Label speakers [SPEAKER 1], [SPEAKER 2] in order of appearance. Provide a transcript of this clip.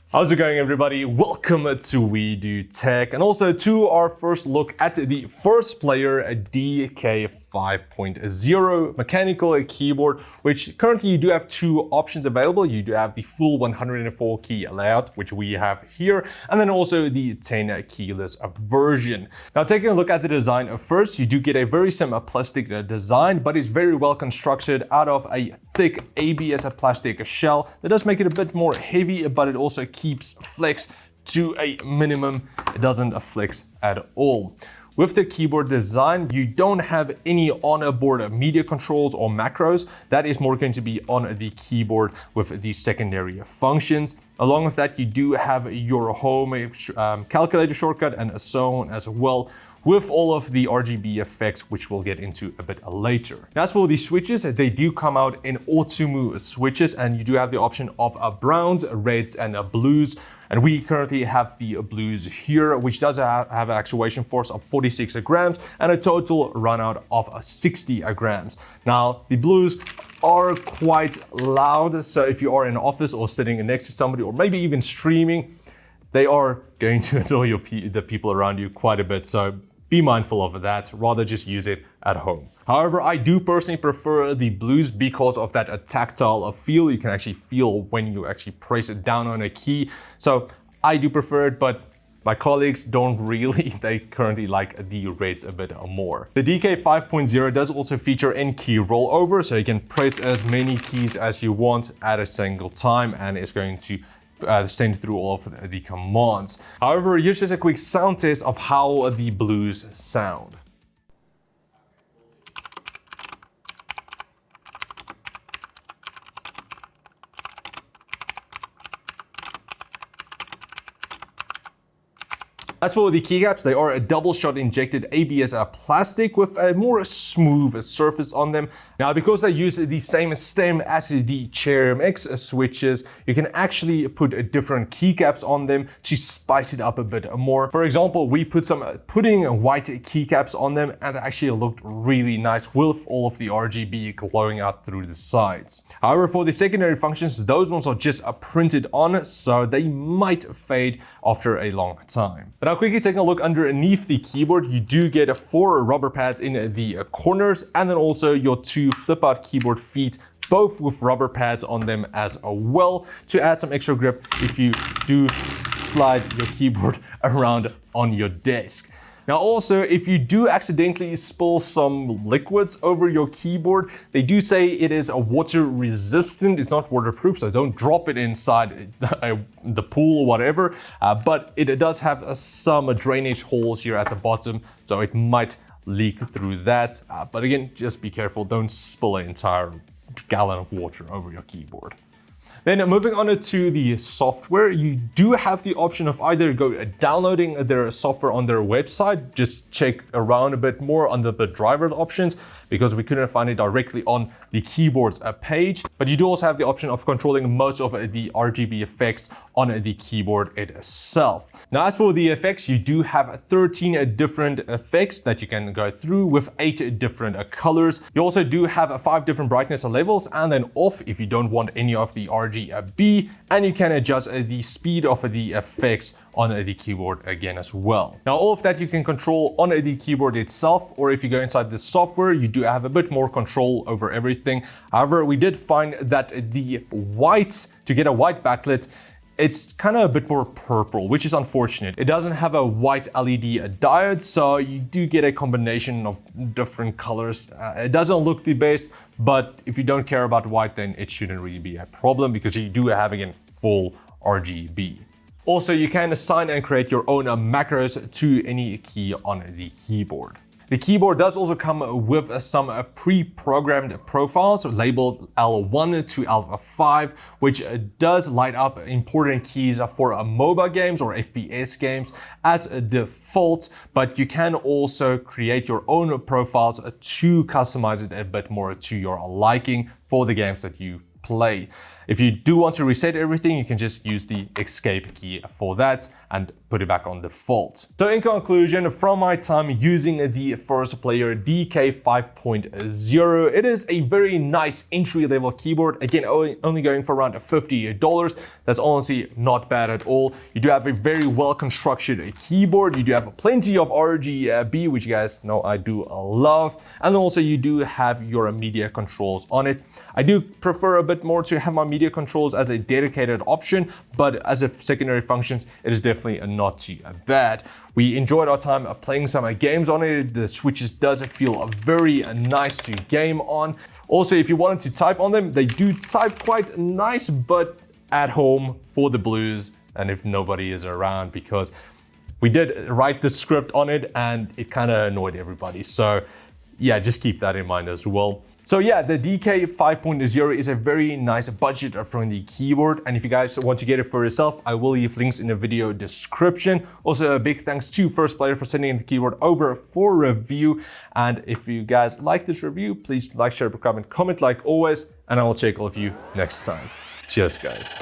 [SPEAKER 1] How's it going, everybody? Welcome to We Do Tech, and also to our first look at the 1stPlayer DK5.0 mechanical keyboard, which currently you do have two options available. You do have the full 104 key layout, which we have here, and then also the 10 keyless version. Now, taking a look at the design first, you do get a very simplistic design, but it's very well constructed out of a thick ABS plastic shell that does make it a bit more heavy, but it also keeps flex to a minimum. It doesn't flex at all. With the keyboard design, you don't have any on-board media controls or macros. That is more going to be on the keyboard with the secondary functions. Along with that, you do have your home calculator shortcut and so on as well, with all of the RGB effects, which we'll get into a bit later. Now, as for the switches, they do come out in Automu switches, and you do have the option of browns, reds, and blues. And we currently have the blues here, which does have an actuation force of 46 grams and a total run out of 60 grams. Now, the blues are quite loud, so if you are in an office or sitting next to somebody, or maybe even streaming, they are going to annoy the people around you quite a bit. So be mindful of that, rather just use it at home. However, I do personally prefer the blues because of that tactile feel. You can actually feel when you actually press it down on a key. So I do prefer it, but my colleagues don't really. They currently like the reds a bit more. The DK5.0 does also feature in-key rollover, so you can press as many keys as you want at a single time, and it's going to send through all of the commands. However, here's just a quick sound test of how the blues sound. As for the keycaps, they are a double shot injected ABS plastic with a more smooth surface on them. Now, because they use the same stem as the Chair MX switches, you can actually put different keycaps on them to spice it up a bit more. For example, we put some pudding white keycaps on them, and they actually looked really nice with all of the RGB glowing out through the sides. However, for the secondary functions, those ones are just printed on, so they might fade after a long time. But now, quickly taking a look underneath the keyboard, you do get 4 rubber pads in the corners, and then also your 2 flip-out keyboard feet, both with rubber pads on them as well, to add some extra grip if you do slide your keyboard around on your desk. Now, also, if you do accidentally spill some liquids over your keyboard, they do say it is water resistant. It's not waterproof, so don't drop it inside the pool or whatever. But it does have some drainage holes here at the bottom, so it might leak through that. But again, just be careful. Don't spill an entire gallon of water over your keyboard. Then moving on to the software, you do have the option of either downloading their software on their website, just check around a bit more under the driver options, because we couldn't find it directly on the keyboard's page. But you do also have the option of controlling most of the RGB effects on the keyboard itself. Now, as for the effects, you do have 13 different effects that you can go through with 8 different colors. You also do have 5 different brightness levels, and then off if you don't want any of the RGB, and you can adjust the speed of the effects on the keyboard again as well. Now, all of that you can control on the keyboard itself, or if you go inside the software, you do have a bit more control over everything. However, we did find that to get a white backlit, it's kind of a bit more purple, which is unfortunate. It doesn't have a white LED diode, so you do get a combination of different colors. It doesn't look the best, but if you don't care about white, then it shouldn't really be a problem, because you do have, again, full RGB. Also, you can assign and create your own macros to any key on the keyboard. The keyboard does also come with some pre-programmed profiles labeled L1 to L5, which does light up important keys for mobile games or FPS games as a default, but you can also create your own profiles to customize it a bit more to your liking for the games that you play. If you do want to reset everything, you can just use the escape key for that and put it back on default. So in conclusion, from my time using the 1stPlayer DK5.0, it is a very nice entry-level keyboard. Again, only going for around $50. That's honestly not bad at all. You do have a very well-constructed keyboard. You do have plenty of RGB, which you guys know I do love. And also you do have your media controls on it. I do prefer a bit more to have my media controls as a dedicated option, but as a secondary function, it is definitely not too bad. We enjoyed our time playing some games on it. The switches does feel very nice to game on. Also, if you wanted to type on them, they do type quite nice, but at home for the blues and if nobody is around, because we did write the script on it and it kind of annoyed everybody. So yeah, just keep that in mind as well. So yeah, the DK5.0 is a very nice budget-friendly keyboard, and if you guys want to get it for yourself, I will leave links in the video description. Also, a big thanks to 1stPlayer for sending the keyboard over for review. And if you guys like this review, please like, share, comment like always, and I will check all of you next time. Cheers, guys.